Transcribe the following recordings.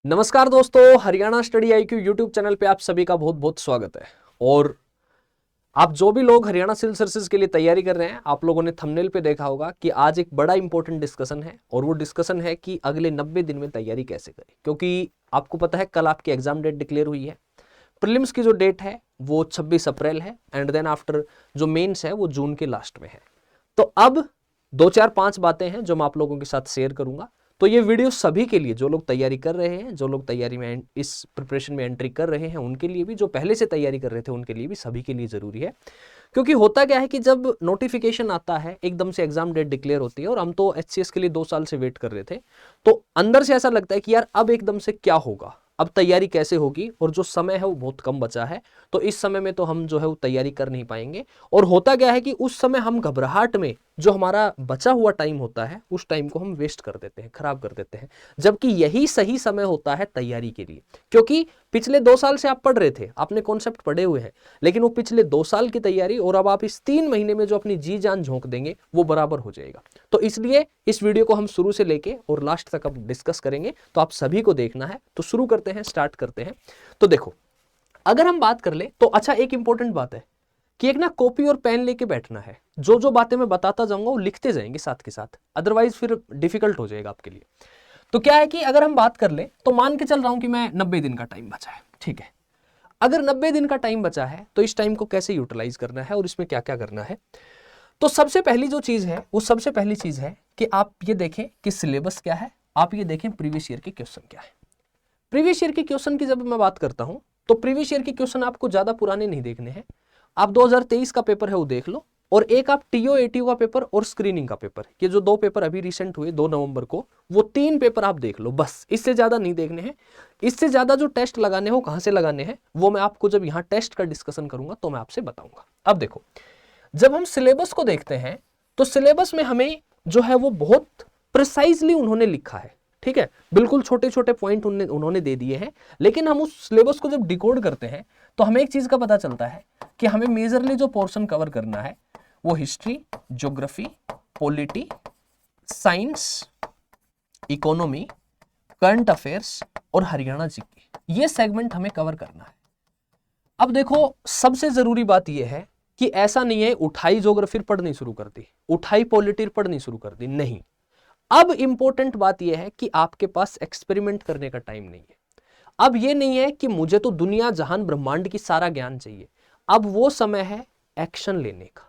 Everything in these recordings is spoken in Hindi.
नमस्कार दोस्तों, Haryana study IQ YouTube channel पे आप सभी का बहुत बहुत स्वागत है। और आप जो भी लोग हरियाणा सिविल सर्विसेज के लिए तैयारी कर रहे हैं, आप लोगों ने थंबनेल पे देखा होगा कि आज एक बड़ा इंपॉर्टेंट डिस्कशन है। और वो डिस्कशन है कि अगले 90 दिन में तैयारी कैसे करें, क्योंकि आपको पता है कल आपकी एग्जाम डेट डिक्लेयर हुई है। प्रीलिम्स की जो डेट है वो 26 अप्रैल है एंड देन आफ्टर जो मेन्स है वो जून के लास्ट में है। तो अब 2 4 5 बातें हैं जो मैं आप लोगों के साथ शेयर करूंगा। तो ये वीडियो सभी के लिए, जो लोग तैयारी कर रहे हैं, जो लोग तैयारी में इस प्रिपरेशन में एंट्री कर रहे हैं उनके लिए भी, जो पहले से तैयारी कर रहे थे उनके लिए भी, सभी के लिए जरूरी है। क्योंकि होता क्या है कि जब नोटिफिकेशन आता है, एकदम से एग्जाम डेट डिक्लेयर होती है, और हम तो एचसीएस के लिए 2 साल से वेट कर रहे थे, तो अंदर से ऐसा लगता है कि यार अब एकदम से क्या होगा, अब तैयारी कैसे होगी, और जो समय है वो बहुत कम बचा है, तो इस समय में तो हम जो है वो तैयारी कर नहीं पाएंगे। और होता क्या है कि उस समय हम घबराहट में जो हमारा बचा हुआ टाइम होता है उस टाइम को हम वेस्ट कर देते हैं, खराब कर देते हैं, जबकि यही सही समय होता है तैयारी के लिए। क्योंकि पिछले 2 साल से आप पढ़ रहे थे, आपने कॉन्सेप्ट पढ़े हुए हैं, लेकिन वो पिछले 2 साल की तैयारी और अब आप इस 3 महीने में जो अपनी जी जान झोंक देंगे वो बराबर हो जाएगा। तो इसलिए इस वीडियो को हम शुरू से लेके और लास्ट तक अब डिस्कस करेंगे, तो आप सभी को देखना है। तो शुरू करते हैं, स्टार्ट करते हैं। तो देखो, अगर हम बात कर ले तो अच्छा, एक इंपॉर्टेंट बात है कि एक ना कॉपी और पेन लेके बैठना है। जो जो बातें मैं बताता जाऊंगा वो लिखते जाएंगे साथ के साथ, अदरवाइज फिर डिफिकल्ट हो जाएगा आपके लिए। तो क्या है कि अगर हम बात कर ले तो मान के चल रहा हूं कि मैं 90 दिन का टाइम बचा है, ठीक है। अगर 90 दिन का टाइम बचा है तो इस टाइम को कैसे यूटिलाइज करना है और इसमें क्या क्या करना है। तो सबसे पहली जो चीज है वो सबसे पहली चीज है कि आप ये देखें कि सिलेबस क्या है, आप ये देखें प्रीवियस ईयर के क्वेश्चन क्या है। प्रीवियस ईयर के क्वेश्चन की जब मैं बात करता हूं तो प्रीवियस ईयर के क्वेश्चन आपको ज्यादा पुराने नहीं देखने हैं। आप 2023 का पेपर है वो देख लो, और एक आप टीओ एटीओ का पेपर और स्क्रीनिंग का पेपर, ये जो 2 पेपर अभी रिसेंट हुए 2 नवंबर को, वो 3 पेपर आप देख लो, बस इससे ज्यादा नहीं देखने हैं। इससे ज्यादा जो टेस्ट लगाने हो कहां से लगाने हैं वो मैं आपको जब यहां टेस्ट का डिस्कशन करूंगा तो मैं आपसे बताऊंगा। अब देखो, जब हम सिलेबस को देखते हैं तो सिलेबस में हमें जो है वो बहुत प्रिसाइजली उन्होंने लिखा है, ठीक है। बिल्कुल छोटे छोटे पॉइंट उन्होंने दे दिए हैं, लेकिन हम उस सिलेबस को जब डिकोड करते हैं तो हमें एक चीज का पता चलता है कि हमें मेजरली जो पोर्शन कवर करना है वो history, geography, polity, science, economy, current affairs और हरियाणा जीके, ये सेगमेंट हमें कवर करना है। अब देखो, सबसे जरूरी बात यह है कि ऐसा नहीं है उठाई ज्योग्राफी पढ़नी शुरू कर दी, उठाई पॉलिटी पढ़नी शुरू कर दी, नहीं। अब इंपॉर्टेंट बात यह है कि आपके पास एक्सपेरिमेंट करने का टाइम नहीं है। अब यह नहीं है कि मुझे तो दुनिया जहान ब्रह्मांड की सारा ज्ञान चाहिए। अब वो समय है एक्शन लेने का।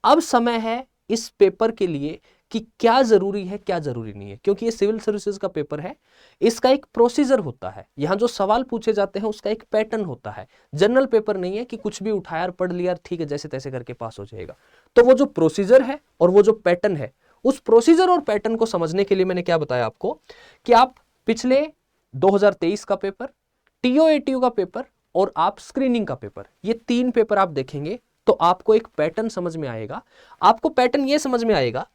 अब समय है इस पेपर के लिए कि क्या जरूरी है क्या जरूरी नहीं है, क्योंकि ये सिविल सर्विसेज का पेपर है। इसका एक प्रोसीजर होता है, यहां जो सवाल पूछे जाते हैं उसका एक पैटर्न होता है। जनरल पेपर नहीं है कि कुछ भी उठाया और पढ़ लिया, ठीक है, जैसे तैसे करके पास हो जाएगा। तो वो जो प्रोसीजर है और वो जो पैटर्न है, उस प्रोसीजर और पैटर्न को समझने के लिए मैंने क्या बताया आपको कि आप पिछले 2023 का पेपर, टीओ एटीओ का पेपर और आप स्क्रीनिंग का पेपर, ये 3 पेपर आप देखेंगे तो आपको एक पैटर्न समझ में आएगा। आपको पैटर्न ये समझ में आएगा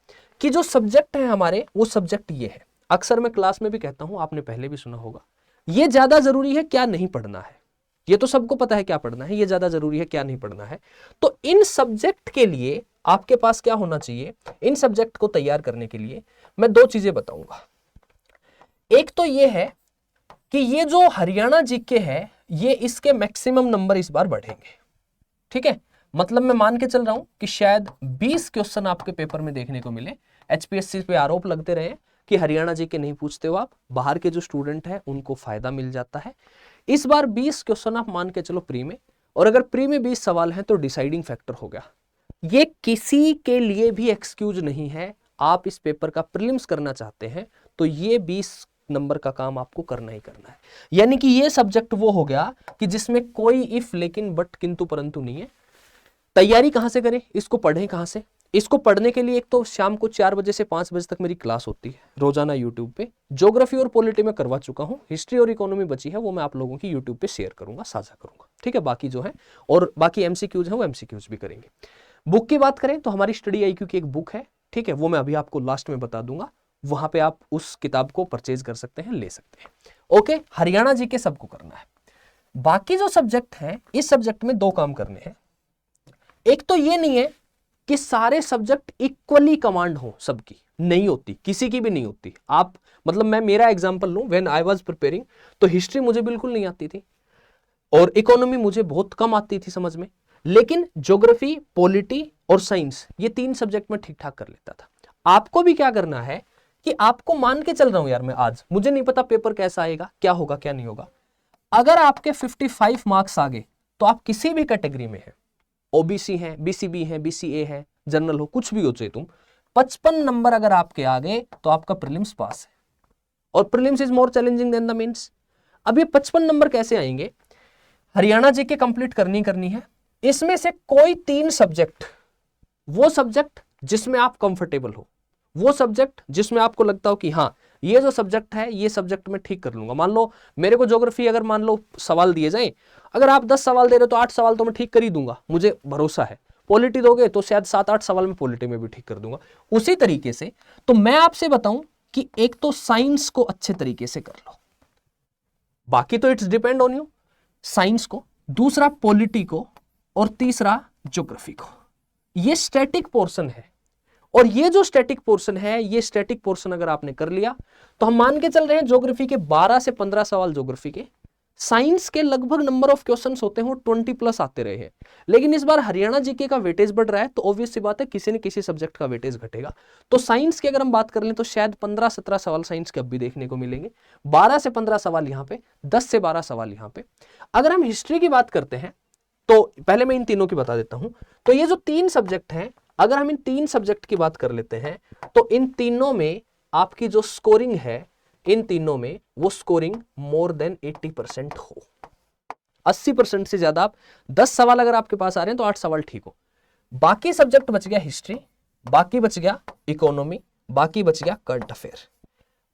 कि जो सब्जेक्ट है हमारे, वो सब्जेक्ट ये है। अक्सर मैं क्लास में भी कहता हूं, आपने पहले भी सुना होगा, ये ज्यादा जरूरी है क्या नहीं पढ़ना है। ये तो सबको पता है क्या पढ़ना है, ये ज्यादा जरूरी है क्या नहीं पढ़ना है। तो इन सब्जेक्ट के लिए आपके पास क्या होना चाहिए, इन सब्जेक्ट को तैयार करने के लिए मैं 2 चीजें बताऊंगा। एक तो ये है कि ये जो हरियाणा जीके है, ये इसके मैक्सिमम नंबर इस बार बढ़ेंगे, ठीक है। मतलब मैं मान के चल रहा हूं कि शायद 20 क्वेश्चन आपके पेपर में देखने को मिले। एचपीएससी पे आरोप लगते रहे कि हरियाणा जी के नहीं पूछते हो आप, बाहर के जो स्टूडेंट हैं उनको फायदा मिल जाता है। इस बार 20 क्वेश्चन आप मान के चलो प्री में, और अगर प्री में 20 सवाल हैं तो डिसाइडिंग फैक्टर हो गया। ये किसी के लिए भी एक्सक्यूज नहीं है। आप इस पेपर का प्रीलिम्स करना चाहते हैं तो ये 20 नंबर का काम आपको करना ही करना है। यानी कि ये सब्जेक्ट वो हो गया कि जिसमें कोई इफ लेकिन बट किंतु परंतु नहीं है। तैयारी कहां से करें, इसको पढ़ें कहां से। इसको पढ़ने के लिए एक तो शाम को 4 बजे से 5 बजे तक मेरी क्लास होती है रोजाना यूट्यूब पे। ज्योग्राफी और पॉलिटी में करवा चुका हूं, हिस्ट्री और इकोनॉमी बची है, वो मैं आप लोगों की यूट्यूब पे शेयर करूंगा, साझा करूंगा, ठीक है। बाकी जो है और बाकी एमसीक्यूज है वो एमसीक्यूज भी करेंगे। बुक की बात करें तो हमारी स्टडी आईक्यू की एक बुक है, ठीक है, वो मैं अभी आपको लास्ट में बता दूंगा। वहां पे आप उस किताब को परचेज कर सकते हैं, ले सकते हैं। ओके, हरियाणा जी के सबको करना है। बाकी जो सब्जेक्ट है, इस सब्जेक्ट में 2 काम करने हैं। एक तो ये नहीं है कि सारे सब्जेक्ट इक्वली कमांड हो सबकी, नहीं होती, किसी की भी नहीं होती। आप मतलब मैं मेरा एग्जांपल लूं, व्हेन आई वाज प्रिपेयरिंग तो हिस्ट्री मुझे बिल्कुल नहीं आती थी और इकोनॉमी मुझे बहुत कम आती थी समझ में, लेकिन ज्योग्राफी, पॉलिटी और साइंस ये 3 सब्जेक्ट में ठीक ठाक कर लेता था। आपको भी क्या करना है कि आपको मान के चल रहा हूं यार मैं, आज मुझे नहीं पता पेपर कैसा आएगा, क्या होगा क्या नहीं होगा, अगर आपके 55 मार्क्स आ गए तो आप किसी भी कैटेगरी में हैं, ओबीसी है, बीसीबी है, बीसीए है, जनरल हो, कुछ भी हो चाहे तुम, 55 नंबर अगर आपके आ गए तो आपका प्रीलिम्स पास है। और prelims is more challenging than the mains. अब ये 55 नंबर कैसे आएंगे? हरियाणा जीके कंप्लीट करनी है, इसमें से कोई 3 सब्जेक्ट, वो सब्जेक्ट जिसमें आप कंफर्टेबल हो, वो सब्जेक्ट जिसमें आपको लगता हो कि हाँ ये जो सब्जेक्ट है ये सब्जेक्ट मैं ठीक कर लूंगा। मान लो मेरे को ज्योग्राफी अगर मान लो सवाल दिए जाएं, अगर आप 10 सवाल दे रहे हो तो 8 सवाल तो मैं ठीक कर ही दूंगा, मुझे भरोसा है। पॉलिटी दोगे तो शायद 7-8 सवाल मैं पॉलिटी में भी ठीक कर दूंगा। उसी तरीके से तो मैं आपसे बताऊं कि एक तो साइंस को अच्छे तरीके से कर लो, बाकी तो it's depend on you, science को, दूसरा पॉलिटी को और तीसरा ज्योग्राफी को। ये स्टैटिक पोर्शन है और ये जो स्टैटिक पोर्शन है, ये स्टैटिक पोर्शन अगर आपने कर लिया तो हम मान के चल रहे हैं ज्योग्राफी के 12 से 15 सवाल ज्योग्राफी के, साइंस के लगभग नंबर ऑफ क्वेश्चंस होते हैं 20+ आते रहे हैं। लेकिन इस बार हरियाणा जीके का वेटेज बढ़ रहा है तो ऑब्वियस सी बात है किसी न किसी सब्जेक्ट का वेटेज घटेगा। तो साइंस की अगर हम बात कर लें तो शायद 15-17 सवाल साइंस के अब भी देखने को मिलेंगे, 12 से 15 सवाल यहाँ पे, 10 से 12 सवाल यहाँ पे। अगर हम हिस्ट्री की बात करते हैं तो पहले मैं इन तीनों की बता देता हूं। तो ये जो 3 सब्जेक्ट हैं, अगर हम इन 3 सब्जेक्ट की बात कर लेते हैं तो इन तीनों में आपकी जो स्कोरिंग है, इन तीनों में वो स्कोरिंग मोर देन 80% हो। 80% से ज्यादा आप 10 सवाल अगर आपके पास आ रहे हैं तो 8 सवाल ठीक हो। बाकी सब्जेक्ट बच गया हिस्ट्री, बाकी बच गया इकोनॉमी, बाकी बच गया करंट अफेयर।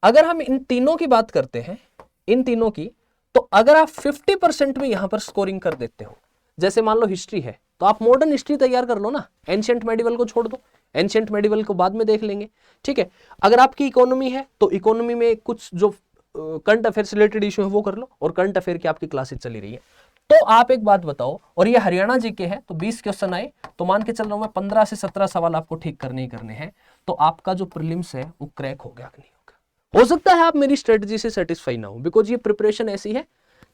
अगर हम इन तीनों की बात करते हैं, इन तीनों की, तो अगर आप 50% में यहां पर स्कोरिंग कर देते हो, जैसे मान लो हिस्ट्री है तो आप मॉडर्न हिस्ट्री तैयार कर लो ना, एंशिएंट मेडिवल को छोड़ दो, एंशिएंट मेडिवल को बाद में देख लेंगे, ठीक है। अगर आपकी इकोनॉमी है तो इकोनॉमी में कुछ जो करंट अफेयर से रिलेटेड इशू है वो कर लो, और करंट अफेयर की आपकी क्लासेस चली रही है। तो आप एक बात बताओ, और ये हरियाणा जीके है तो 20 क्वेश्चन आए, तो मान के चल रहा हूं मैं 15 से 17 सवाल आपको ठीक करने ही करने हैं, तो आपका जो प्रीलिम्स है वो क्रैक हो गया कि नहीं होगा। हो सकता है आप मेरी स्ट्रेटजी से सेटिस्फाई ना हो, बिकॉज ये प्रिपरेशन ऐसी है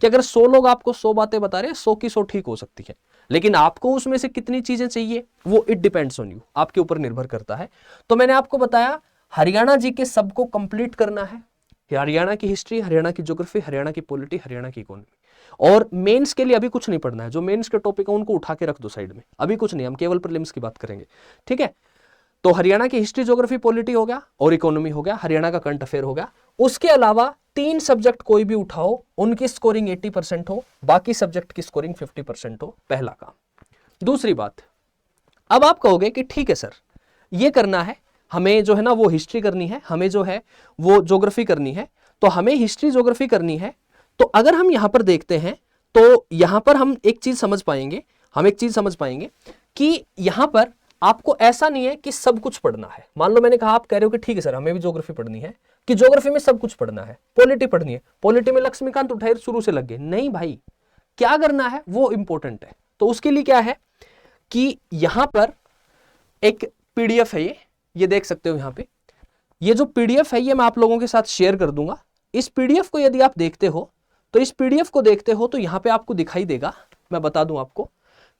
कि अगर 100 लोग आपको 100 बातें बता रहे हैं, 100 की 100 ठीक हो सकती है, लेकिन आपको उसमें से कितनी चीजें चाहिए वो इट डिपेंड्स ऑन यू, आपके ऊपर निर्भर करता है। तो मैंने आपको बताया हरियाणा जीके सबको कंप्लीट करना है, हरियाणा की हिस्ट्री, हरियाणा की ज्योग्राफी, हरियाणा की पॉलिटी, हरियाणा की इकोनॉमी। और मेंस के लिए अभी कुछ नहीं पढ़ना है, जो मेंस के टॉपिक है उनको उठा के रख दो साइड में, अभी कुछ नहीं, हम केवल प्रीलिम्स की बात करेंगे, ठीक है। तो हरियाणा की हिस्ट्री, ज्योग्राफी, पॉलिटी हो गया और इकोनॉमी हो गया, हरियाणा का करंट अफेयर हो गया। उसके अलावा 3 सब्जेक्ट कोई भी उठाओ, उनकी स्कोरिंग 80% हो, बाकी सब्जेक्ट की स्कोरिंग 50% हो, पहला काम। दूसरी बात, अब आप कहोगे कि ठीक है सर ये करना है, हमें जो है ना वो हिस्ट्री करनी है, हमें जो है वो ज्योग्राफी करनी है, तो हमें हिस्ट्री ज्योग्राफी करनी है। तो अगर हम यहां पर देखते हैं तो यहां पर हम एक चीज समझ पाएंगे, कि यहां पर आपको ऐसा नहीं है कि सब कुछ पढ़ना है। मान लो मैंने कहा, आप कह रहे हो कि ठीक है सर हमें भी ज्योग्राफी पढ़नी है, कि ज्योग्राफी में सब कुछ पढ़ना है, पॉलिटी पढ़नी है, पॉलिटी में लक्ष्मीकांत उठायर शुरू से लग गए, नहीं भाई, क्या करना है वो इंपॉर्टेंट है। तो उसके लिए क्या है कि यहां पर एक पीडीएफ है, ये देख सकते हो यहां पे, ये जो पीडीएफ है ये मैं आप लोगों के साथ शेयर कर दूंगा। इस पीडीएफ को यदि आप देखते हो तो इस पीडीएफ को देखते हो तो यहां पे आपको दिखाई देगा, मैं बता दूं आपको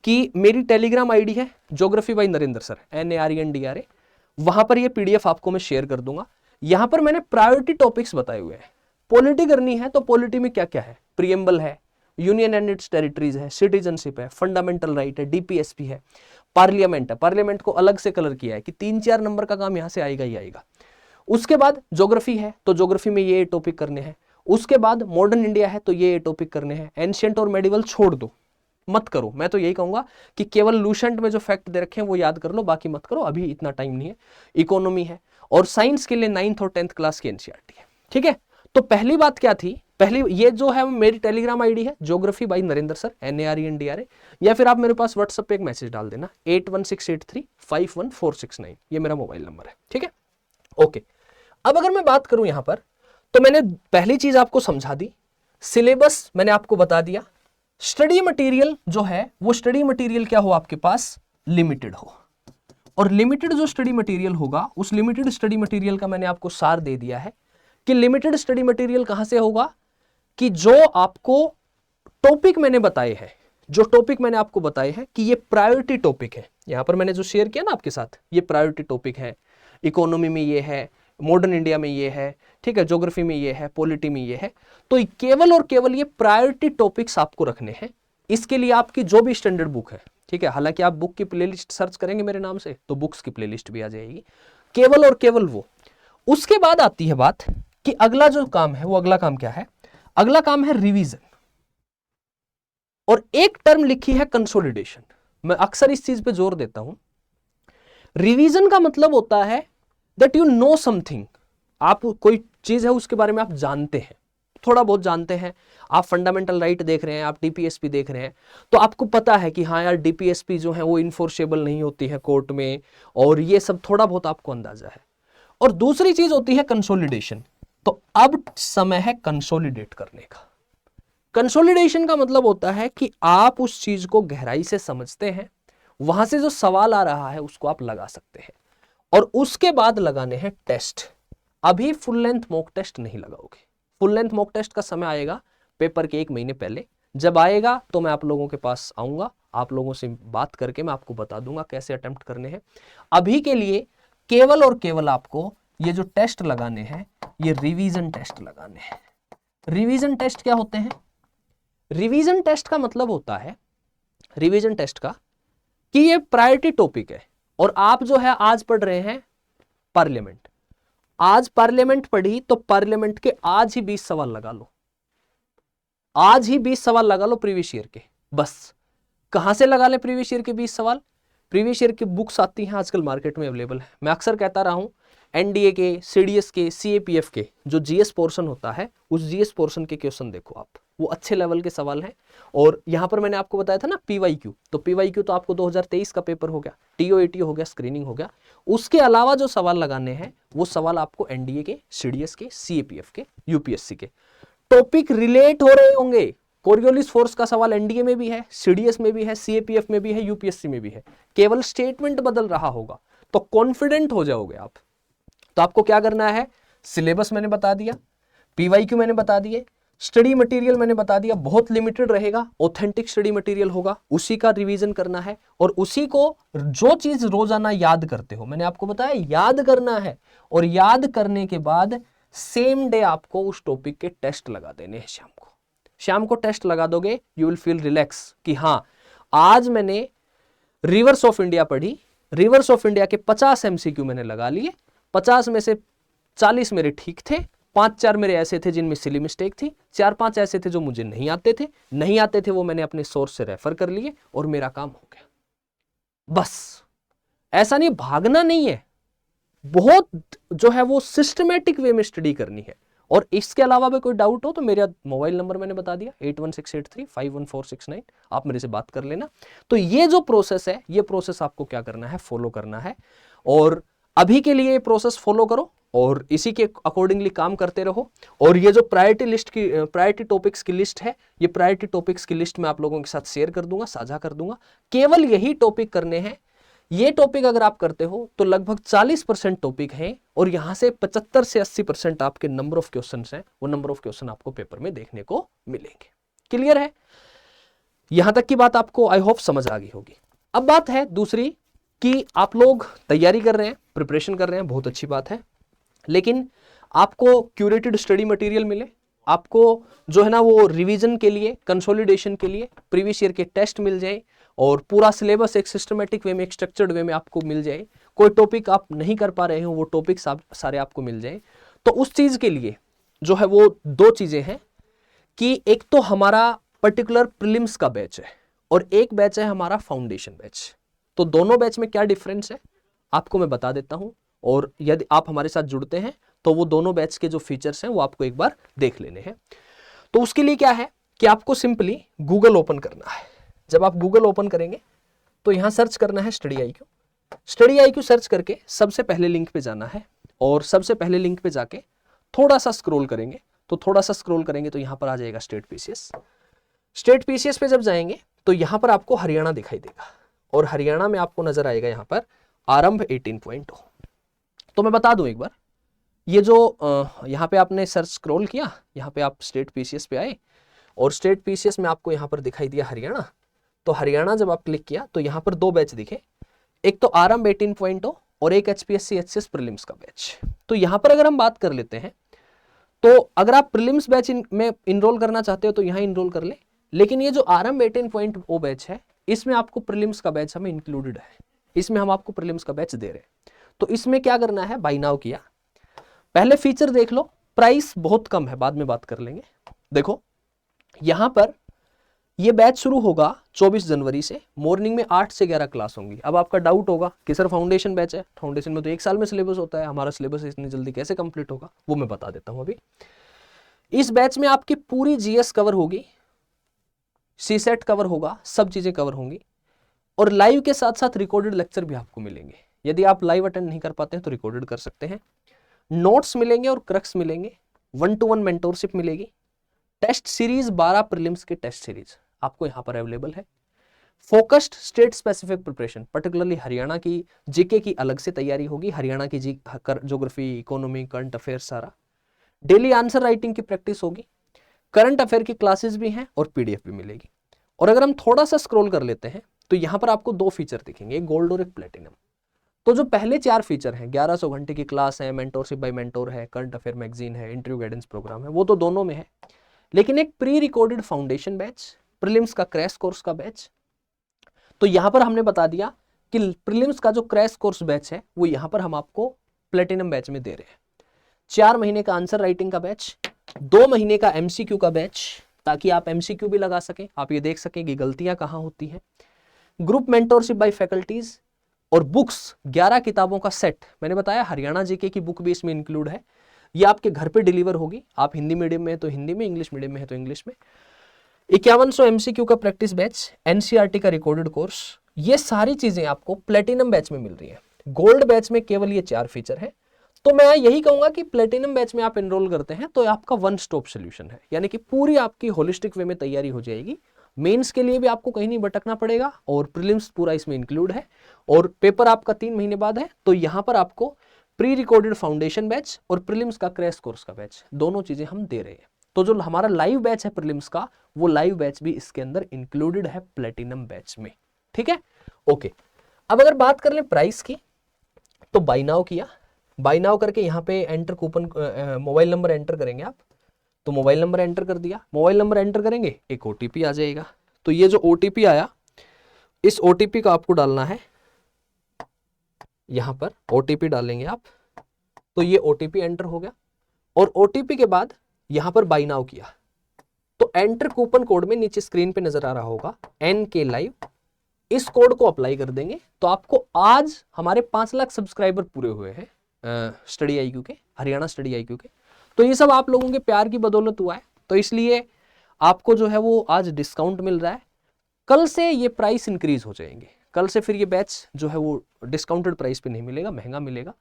कि मेरी टेलीग्राम आईडी है geography bye Narendra sir, NARENDRA, वहां पर ये पीडीएफ आपको मैं शेयर कर दूंगा। यहां पर मैंने प्रायोरिटी टॉपिक्स बताए हुए हैं। पॉलिटी करनी है तो पॉलिटी में क्या क्या है, प्रीएम्बल है, यूनियन एंड इट्स टेरिटरीज है, सिटीजनशिप है, फंडामेंटल राइट है, डीपीएसपी है, पार्लियामेंट है, पार्लियामेंट को अलग से कलर किया है कि 3-4 नंबर का काम यहां से आएगा ही आएगा। उसके बाद ज्योग्राफी है तो ज्योग्राफी में ये टॉपिक करने हैं। उसके बाद मॉडर्न इंडिया है तो ये टॉपिक करने हैं। एंशिएंट और मेडिवल छोड़ दो, मत करो, मैं तो यही कहूंगा कि केवल लूसेंट में जो फैक्ट दे रखे हैं वो याद कर लो, बाकी मत करो, अभी इतना टाइम नहीं है। इकोनॉमी है और साइंस के लिए 9th और 10th क्लास की एनसीईआरटी है, ठीक है। तो पहली बात क्या थी, पहली ये जो है मेरी टेलीग्राम आईडी है geography bye Narendra sir, NARENDRA, या फिर आप मेरे पास व्हाट्सएप पे एक मैसेज डाल देना 8168351469, ये मेरा मोबाइल नंबर है, ठीक है। ओके, अब अगर मैं बात करूं यहां पर, तो मैंने पहली चीज आपको समझा दी, सिलेबस मैंने आपको बता दिया, स्टडी मटेरियल जो है वो स्टडी मटेरियल क्या हो आपके पास, लिमिटेड हो। और लिमिटेड जो स्टडी मटेरियल होगा, उस लिमिटेड स्टडी मटेरियल का मैंने आपको सार दे दिया है कि लिमिटेड स्टडी मटेरियल कहां से होगा, कि जो आपको टॉपिक मैंने बताए हैं, जो टॉपिक मैंने आपको बताए हैं कि ये प्रायोरिटी टॉपिक है, यहां पर मैंने जो शेयर किया ना आपके साथ, ये प्रायोरिटी टॉपिक है, इकोनॉमी में ये है, मॉडर्न इंडिया में ये है, ठीक है, ज्योग्राफी में ये है, पॉलिटी में ये है, तो केवल और केवल ये प्रायोरिटी टॉपिक्स आपको रखने हैं। इसके लिए आपकी जो भी स्टैंडर्ड बुक है, ठीक है, हालांकि आप बुक की प्लेलिस्ट सर्च करेंगे मेरे नाम से तो बुक्स की प्लेलिस्ट भी आ जाएगी, केवल और केवल वो। उसके बाद आती है बात कि अगला जो काम है, वो अगला काम क्या है, अगला काम है रिवीजन। और एक टर्म लिखी है कंसोलिडेशन, मैं अक्सर इस चीज पे जोर देता हूं। रिवीजन का मतलब होता है दैट यू नो समथिंग, आप कोई चीज है उसके बारे में आप जानते हैं, थोड़ा बहुत जानते हैं, आप फंडामेंटल राइट देख रहे हैं, आप डीपीएसपी देख रहे हैं, तो आपको पता है कि हाँ यार डीपीएसपी जो है वो इन्फोर्सेबल नहीं होती है कोर्ट में, और ये सब थोड़ा बहुत आपको अंदाजा है। और दूसरी चीज होती है कंसोलिडेशन, तो अब समय है कंसोलिडेट करने का। कंसोलिडेशन का मतलब होता है कि आप उस चीज को गहराई से समझते हैं, वहां से जो सवाल आ रहा है उसको आप लगा सकते हैं, और उसके बाद लगाने हैं टेस्ट। अभी फुल लेंथ मॉक टेस्ट नहीं लगाओगे, फुल लेंथ मॉक टेस्ट का समय आएगा पेपर के 1 महीने पहले, जब आएगा तो मैं आप लोगों के पास आऊंगा, आप लोगों से बात करके मैं आपको बता दूंगा कैसे अटेम्प्ट करने हैं। अभी के लिए केवल और केवल आपको ये जो टेस्ट लगाने हैं, ये रिवीजन टेस्ट लगाने हैं। रिवीजन टेस्ट क्या होते हैं? रिवीजन टेस्ट का मतलब होता है, रिवीजन टेस्ट का, कि ये प्रायोरिटी टॉपिक है, और आप जो है आज पढ़ रहे हैं पार्लियामेंट, आज पार्लियामेंट पढ़ी तो पार्लियामेंट के आज ही 20 सवाल लगा लो, आज ही 20 सवाल लगा लो प्रीवियस ईयर के। बस कहां से लगा ले प्रीवियस ईयर के 20 सवाल? प्रीवियस ईयर की बुक्स आती हैं आजकल मार्केट में अवेलेबल है। मैं अक्सर कहता रहा हूं, एनडीए के, सीडीएस के, सीएपीएफ के जो जीएस पोर्शन होता है, उस जीएस पोर्शन के क्वेश्चन देखो आप, वो अच्छे लेवल के सवाल हैं। और यहां पर मैंने आपको बताया था ना पीवाईक्यू, तो पीवाईक्यू तो आपको 2023 का पेपर हो गया, टीओएटी हो गया, स्क्रीनिंग हो गया। उसके अलावा जो सवाल लगाने हैं वो सवाल आपको एनडीए के, सीडीएस के, सीएपीएफ के, यूपीएससी के टॉपिक रिलेट हो रहे होंगे। कोरियोलिस फोर्स का सवाल एनडीए में भी है, सीडीएस में भी है, सीएपीएफ में भी है, यूपीएससी में भी है, केवल स्टेटमेंट बदल रहा होगा, तो कॉन्फिडेंट हो जाओगे आप। तो आपको क्या करना है, सिलेबस मैंने बता दिया, पीवाईक्यू मैंने बता दिए, स्टडी मटेरियल मैंने बता दिया, बहुत लिमिटेड रहेगा, ऑथेंटिक स्टडी मटेरियल होगा, उसी का रिवीजन करना है, और उसी को जो चीज रोजाना याद करते हो, मैंने आपको बताया याद करना है, और याद करने के बाद सेम डे आपको उस टॉपिक के टेस्ट लगा देने हैं। शाम को टेस्ट लगा दोगे, यू विल फील रिलैक्स कि हाँ आज मैंने रिवर्स ऑफ इंडिया पढ़ी, रिवर्स ऑफ इंडिया के 50 एमसीक्यू मैंने लगा लिए, 50 में से 40 मेरे ठीक थे, 5-4 मेरे ऐसे थे जिनमें सिली मिस्टेक थी, 4-5 ऐसे थे जो मुझे नहीं आते थे, वो मैंने अपने सोर्स से रेफर कर लिए और मेरा काम हो गया। बस ऐसा नहीं, भागना नहीं है, बहुत जो है वो सिस्टमेटिक वे में स्टडी करनी है। और इसके अलावा भी कोई डाउट हो तो मेरा मोबाइल नंबर मैंने बता दिया 8168351469, आप मेरे से बात कर लेना। तो ये जो प्रोसेस है, ये प्रोसेस आपको क्या करना है, फॉलो करना है, और अभी के लिए ये प्रोसेस फॉलो करो और इसी के अकॉर्डिंगली काम करते रहो। और ये जो प्रायोरिटी टॉपिक्स की लिस्ट है, ये प्रायोरिटी टॉपिक्स की लिस्ट मैं आप लोगों के साथ शेयर कर दूंगा, साझा कर दूंगा। केवल यही टॉपिक करने हैं, ये टॉपिक अगर आप करते हो तो लगभग 40% टॉपिक हैं, और यहां से 75 से 80% आपके नंबर ऑफ क्वेश्चन हैं, वो नंबर ऑफ क्वेश्चन आपको पेपर में देखने को मिलेंगे। क्लियर है? यहां तक की बात आपको आई होप समझ आ गई होगी। अब बात है दूसरी कि आप लोग तैयारी कर रहे हैं, प्रिपरेशन कर रहे हैं, बहुत अच्छी बात है, लेकिन आपको क्यूरेटेड स्टडी मटेरियल मिले, आपको जो है ना वो रिवीजन के लिए, कंसोलिडेशन के लिए प्रीवियस ईयर के टेस्ट मिल जाए, और पूरा सिलेबस एक सिस्टमेटिक वे में, एक स्ट्रक्चर्ड वे में आपको मिल जाए। कोई टॉपिक आप नहीं कर पा रहे हो, वो टॉपिक सारे आपको मिल जाए। तो उस चीज के लिए जो है वो 2 चीजें हैं कि एक तो हमारा पर्टिकुलर प्रीलिम्स का बैच है, और एक बैच है हमारा फाउंडेशन बैच। तो दोनों बैच में क्या डिफरेंस है आपको मैं बता देता हूं, और यदि आप हमारे साथ जुड़ते हैं तो वो दोनों बैच के जो फीचर्स हैं वो आपको एक बार देख लेने हैं। तो उसके लिए क्या है कि आपको सिंपली गूगल ओपन करना है। जब आप गूगल ओपन करेंगे तो यहां सर्च करना है study IQ. Study IQ search करके सबसे पहले लिंक पे जाना है, और सबसे पहले लिंक पे जाके थोड़ा सा स्क्रॉल करेंगे, तो यहां पर आ जाएगा स्टेट पीसीएस। स्टेट पीसीएस पे जब जाएंगे तो यहां पर आपको हरियाणा दिखाई देगा, और हरियाणा में आपको नजर आएगा यहां पर आरंभ 18.0। तो मैं बता दूं एक बार, ये जो यहाँ पे आपने सर्च स्क्रॉल किया, यहाँ पे आप स्टेट पीसीएस पे आए और स्टेट पीसीएस में आपको यहाँ पर दिखाई दिया हरियाणा। तो हरियाणा जब आप क्लिक किया तो यहाँ पर 2 बैच दिखे, एक तो आरंभ 18.0 और एक HPSC HCS प्रीलिम्स का बैच। तो यहाँ पर अगर हम बात कर लेते हैं तो अगर आप प्रीलिम्स बैच में इनरोल करना चाहते हो तो यहाँ इनरोल कर ले, लेकिन ये जो आरंभ 18.0 बैच है इसमें आपको प्रीलिम्स का बैच हमें इंक्लूडेड है, इसमें हम आपको प्रीलिम्स का बैच दे रहे हैं। तो इसमें क्या करना है, बाय नाउ किया, पहले फीचर देख लो, प्राइस बहुत कम है, बाद में बात कर लेंगे। देखो यहां पर ये बैच शुरू होगा 24 जनवरी से, मॉर्निंग में 8 से 11 क्लास होंगी। अब आपका डाउट होगा कि सर फाउंडेशन बैच है, फाउंडेशन में तो 1 साल में सिलेबस होता है, हमारा सिलेबस इतनी जल्दी कैसे कंप्लीट होगा, वो मैं बता देता हूं। अभी इस बैच में आपकी पूरी जीएस कवर होगी, सीसेट कवर होगा, सब चीजें कवर होंगी और लाइव के साथ साथ रिकॉर्डेड लेक्चर भी आपको मिलेंगे। यदि आप लाइव अटेंड नहीं कर पाते हैं तो रिकॉर्डेड कर सकते हैं। नोट्स मिलेंगे और क्रक्स मिलेंगे, 1-to-1 मेंटोरशिप मिलेगी, टेस्ट सीरीज 12 प्रीलिम्स के टेस्ट सीरीज आपको यहाँ पर अवेलेबल है, focused state specific preparation, particularly Haryana की जीके की अलग से तैयारी होगी, हरियाणा की ज्योग्राफी, इकोनॉमी, करंट अफेयर सारा, डेली आंसर राइटिंग की प्रैक्टिस होगी, करंट अफेयर की क्लासेस भी हैं और पीडीएफ भी मिलेगी। और अगर हम थोड़ा सा स्क्रॉल कर लेते हैं तो यहाँ पर आपको 2 फीचर दिखेंगे, एक गोल्ड और एक प्लेटिनम। तो जो पहले 4 फीचर हैं, 1100 घंटे की क्लास है, मेंटोरशिप बाय मेंटोर है, करंट अफेयर मैगजीन है, इंटरव्यू गाइडेंस प्रोग्राम है, वो तो दोनों में है, लेकिन एक pre recorded foundation batch, prelims का क्रैश कोर्स का बैच, तो यहाँ पर हमने बता दिया कि प्रीलिम्स का जो क्रैश कोर्स बैच है वो यहाँ पर हम आपको प्लेटिनम बैच में दे रहे हैं। 4 महीने का आंसर राइटिंग का बैच, 2 महीने का एमसीक्यू का बैच, ताकि आप एमसीक्यू भी लगा सकें, आप ये देख सकें कि गलतियां कहाँ होती हैं, ग्रुप मेंटोरशिप बाय फैकल्टीज और बुक्स 11 किताबों का सेट। मैंने बताया हरियाणा जीके की बुक भी इसमें इंक्लूड है, ये आपके घर पे डिलीवर होगी, आप हिंदी मीडियम में है तो हिंदी में, इंग्लिश मीडियम में है तो इंग्लिश में। 5100 एमसीक्यू का प्रैक्टिस बैच, एनसीईआरटी का रिकॉर्डेड कोर्स, ये सारी चीजें आपको प्लेटिनम बैच में मिल रही है। गोल्ड बैच में केवल ये 4 फीचर है। तो मैं यही कहूंगा कि प्लेटिनम बैच में आप एनरोल करते हैं तो आपका 1 स्टॉप सोल्यूशन है, यानी कि पूरी आपकी होलिस्टिक वे में तैयारी हो जाएगी। मेंस के लिए भी आपको कहीं नहीं भटकना पड़ेगा और प्रीलिम्स पूरा इसमें इंक्लूड है और पेपर आपका 3 महीने बाद है। तो यहाँ पर आपको प्री रिकॉर्डेड फाउंडेशन बैच और प्रीलिम्स का क्रैश कोर्स का बैच, दोनों चीजें हम दे रहे हैं। तो जो हमारा लाइव बैच है प्रीलिम्स का, वो लाइव बैच भी इसके अंदर इंक्लूडेड है प्लेटिनम बैच में। ठीक है, ओके। अब अगर बात कर ले प्राइस की, तो बाय नाउ किया, बाय नाउ करके यहाँ पे enter coupon, mobile number enter करेंगे आप, तो मोबाइल नंबर एंटर कर दिया, मोबाइल नंबर एंटर करेंगे, एक ओटीपी आ जाएगा। तो ये जो ओटीपी आया, इस ओटीपी का आपको डालना है, यहां पर ओटीपी डालेंगे आप, तो ये ओटीपी एंटर हो गया। और ओटीपी के बाद यहां पर बाय नाउ किया, तो एंटर कूपन कोड में नीचे स्क्रीन पे नजर आ रहा होगा NK लाइव, इस कोड को अप्लाई कर देंगे तो आपको आज हमारे 5 लाख सब्सक्राइबर पूरे हुए हैं स्टडी IQ के, हरियाणा स्टडी IQ के। तो ये सब आप लोगों के प्यार की बदौलत हुआ है, तो इसलिए आपको जो है वो आज डिस्काउंट मिल रहा है। कल से ये प्राइस इंक्रीज हो जाएंगे, कल से फिर ये बैच जो है वो डिस्काउंटेड प्राइस पे नहीं मिलेगा, महंगा मिलेगा।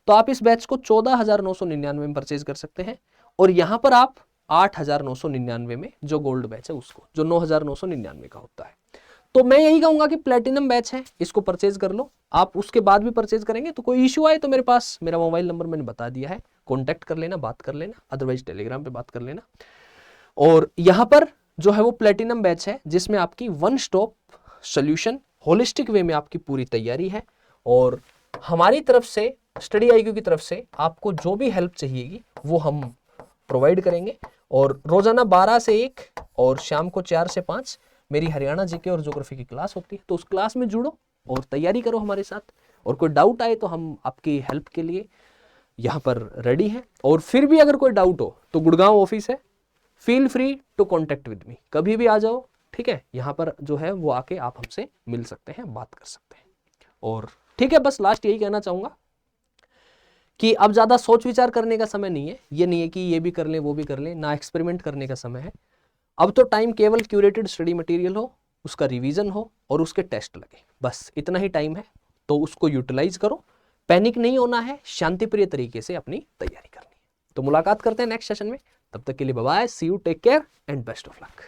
तो आप इस बैच को 14,999 में परचेज कर सकते हैं और यहाँ पर आप 8,999 में जो गोल्ड बैच है उसको, जो 9,999 का होता है। तो मैं यही कहूंगा कि प्लेटिनम बैच है, इसको परचेज कर लो। आप उसके बाद भी परचेज करेंगे तो कोई इश्यू आए तो मेरे पास मेरा मोबाइल नंबर मैंने बता दिया है, कॉन्टैक्ट कर लेना, बात कर लेना, अदरवाइज टेलीग्राम पे बात कर लेना। और यहाँ पर जो है वो प्लेटिनम बैच है जिसमें आपकी 1 स्टॉप सोल्यूशन, होलिस्टिक वे में आपकी पूरी तैयारी है। और हमारी तरफ से, स्टडी IQ की तरफ से आपको जो भी हेल्प चाहिएगी वो हम प्रोवाइड करेंगे। और रोजाना 12 से 1 और शाम को 4 से 5 मेरी हरियाणा जीके और ज्योग्राफी की क्लास होती है, तो उस क्लास में जुड़ो और तैयारी करो हमारे साथ। और कोई डाउट आए तो हम आपकी हेल्प के लिए यहाँ पर रेडी हैं। और फिर भी अगर कोई डाउट हो तो गुड़गांव ऑफिस है, feel free to contact with me, कभी भी आ जाओ। ठीक है, यहाँ पर जो है वो आके आप हमसे मिल सकते हैं, बात कर सकते हैं। और ठीक है, बस लास्ट यही कहना चाहूंगा कि अब ज्यादा सोच विचार करने का समय नहीं है, ये नहीं है कि ये भी कर लें वो भी कर लें, ना एक्सपेरिमेंट करने का समय है। अब तो टाइम केवल क्यूरेटेड स्टडी मटेरियल हो, उसका रिवीजन हो और उसके टेस्ट लगे, बस इतना ही टाइम है। तो उसको यूटिलाइज करो, पैनिक नहीं होना है, शांतिप्रिय तरीके से अपनी तैयारी करनी है। तो मुलाकात करते हैं नेक्स्ट सेशन में, तब तक के लिए bye bye, see you, take care and best of luck.